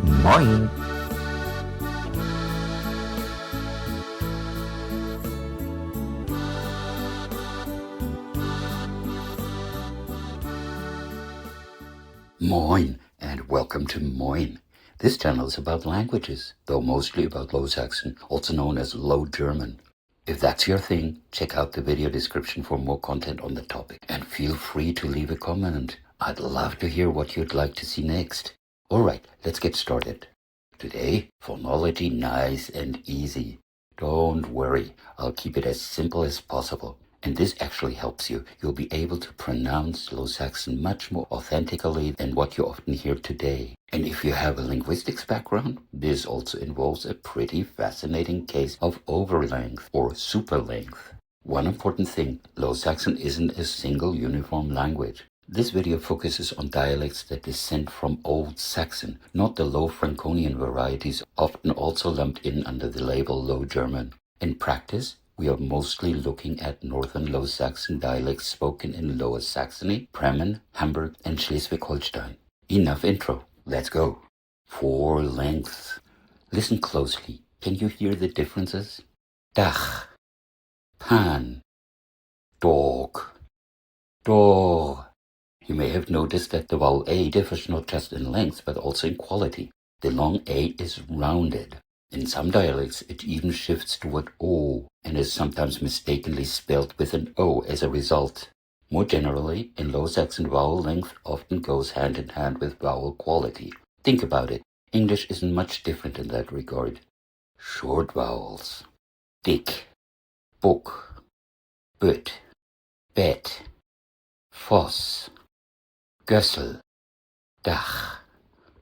Moin! Moin, and welcome to Moin. This channel is about languages, though mostly about Low Saxon, also known as Low German. If that's your thing, check out the video description for more content on the topic. And feel free to leave a comment. I'd love to hear what you'd like to see next. Alright, let's get started. Today, phonology nice and easy. Don't worry, I'll keep it as simple as possible. And this actually helps you. You'll be able to pronounce Low Saxon much more authentically than what you often hear today. And if you have a linguistics background, this also involves a pretty fascinating case of overlength or super length. One important thing, Low Saxon isn't a single uniform language. This video focuses on dialects that descend from Old Saxon, not the Low Franconian varieties often also lumped in under the label Low German. In practice, we are mostly looking at Northern Low Saxon dialects spoken in Lower Saxony, Bremen, Hamburg, and Schleswig-Holstein. Enough intro, let's go. 4 lengths. Listen closely. Can you hear the differences? Dach, pan, dog, door. You may have noticed that the vowel A differs not just in length but also in quality. The long A is rounded. In some dialects, it even shifts toward O and is sometimes mistakenly spelled with an O as a result. More generally, in Low Saxon, vowel length often goes hand in hand with vowel quality. Think about it. English isn't much different in that regard. Short vowels. Dick, book, büt, bet, foss, gössel, dach.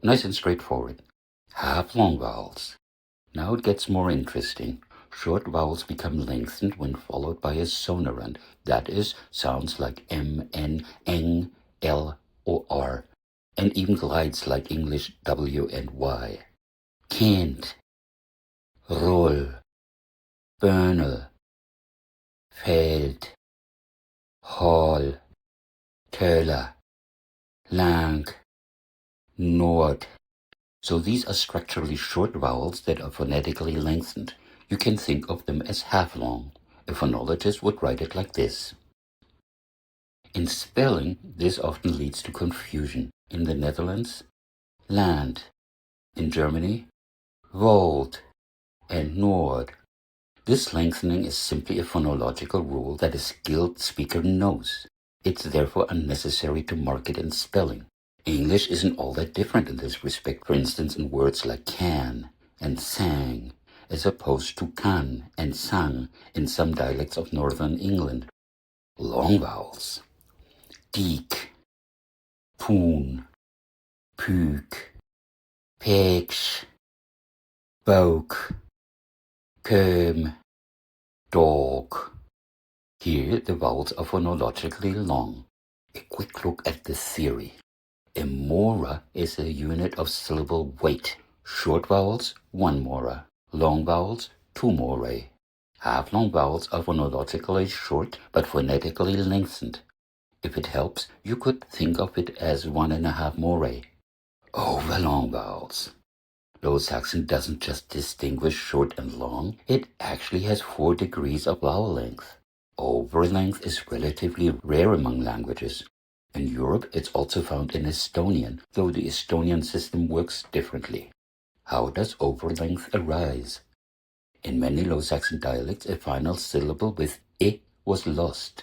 Nice and straightforward. Half-long vowels. Now it gets more interesting. Short vowels become lengthened when followed by a sonorant. That is, sounds like M, N, eng, L, or R, and even glides like English W and Y. Kind, roll, börnel, feld, hall, töler, lang, nord. So these are structurally short vowels that are phonetically lengthened. You can think of them as half-long. A phonologist would write it like this. In spelling, this often leads to confusion. In the Netherlands, land. In Germany, wold and Nord. This lengthening is simply a phonological rule that a skilled speaker knows. It's therefore unnecessary to mark it in spelling. English isn't all that different in this respect, for instance in words like can and sang, as opposed to can and sang in some dialects of northern England. Long vowels. Diek, poen, puuk, peeks, book, keum, dog. Here the vowels are phonologically long. A quick look at the theory. A mora is a unit of syllable weight. Short vowels, 1 mora. Long vowels, 2 morae. Half-long vowels are phonologically short but phonetically lengthened. If it helps, you could think of it as 1.5 morae. Overlong vowels. Low Saxon doesn't just distinguish short and long, it actually has 4 degrees of vowel length. Overlength is relatively rare among languages. In Europe, it's also found in Estonian, though the Estonian system works differently. How does overlength arise? In many Low Saxon dialects, a final syllable with e was lost.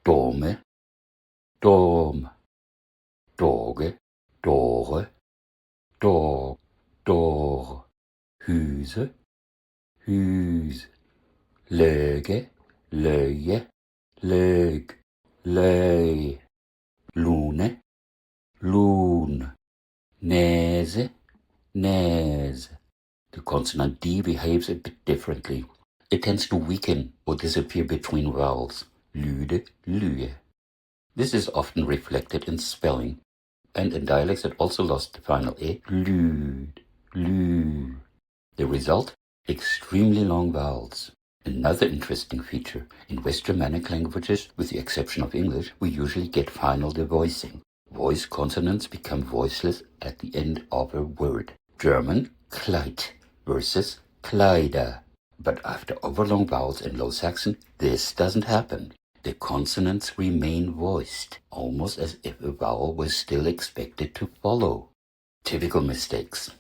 Dome, dom, doge, dore, dog, door, huse, hus, löge, löje, lög, löj. Lune, loon, nese, nese. The consonant D behaves a bit differently. It tends to weaken or disappear between vowels. Lüde, lüe. This is often reflected in spelling, and in dialects that also lost the final E, lüd, lü. The result? Extremely long vowels. Another interesting feature, in West Germanic languages, with the exception of English, we usually get final devoicing. Voice consonants become voiceless at the end of a word. German Kleid versus Kleider. But after overlong vowels in Low Saxon, this doesn't happen. The consonants remain voiced, almost as if a vowel was still expected to follow. Typical mistakes.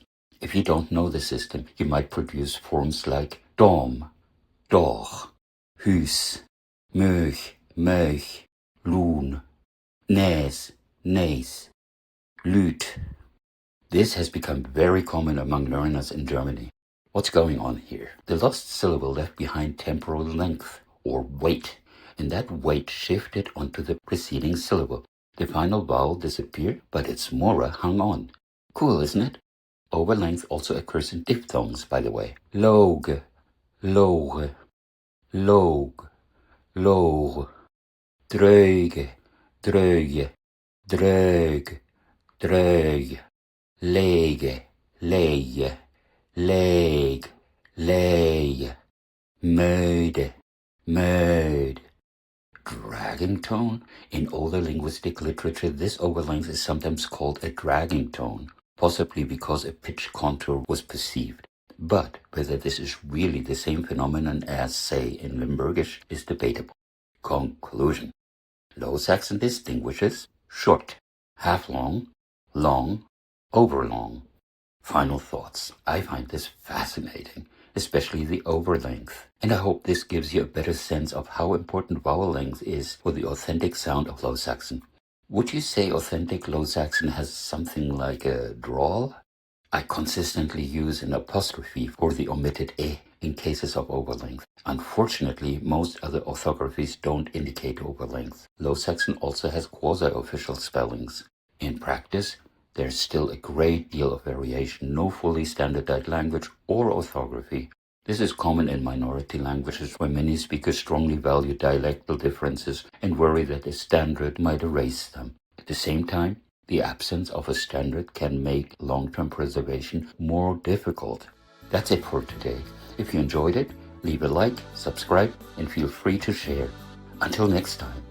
If you don't know the system, you might produce forms like dom, doch, hus, möch, möch, loon, nes, nes, lüt. This has become very common among learners in Germany. What's going on here? The lost syllable left behind temporal length, or weight, and that weight shifted onto the preceding syllable. The final vowel disappeared, but its mora hung on. Cool, isn't it? Overlength also occurs in diphthongs, by the way. Loge, loge, log, log, dröge, dröge, drög, drög, lege, leje, leg, lej, möde, möd. Dragging tone? In older linguistic literature, this overlength is sometimes called a dragging tone, possibly because a pitch contour was perceived. But whether this is really the same phenomenon as, say, in Limburgish is debatable. Conclusion. Low Saxon distinguishes short, half-long, long, overlong. Final thoughts. I find this fascinating, especially the overlength. And I hope this gives you a better sense of how important vowel length is for the authentic sound of Low Saxon. Would you say authentic Low Saxon has something like a drawl? I consistently use an apostrophe for the omitted e in cases of overlength. Unfortunately, most other orthographies don't indicate overlength. Low Saxon also has quasi-official spellings. In practice, there's still a great deal of variation, no fully standardized language or orthography. This is common in minority languages where many speakers strongly value dialectal differences and worry that a standard might erase them. At the same time, the absence of a standard can make long-term preservation more difficult. That's it for today. If you enjoyed it, leave a like, subscribe, and feel free to share. Until next time.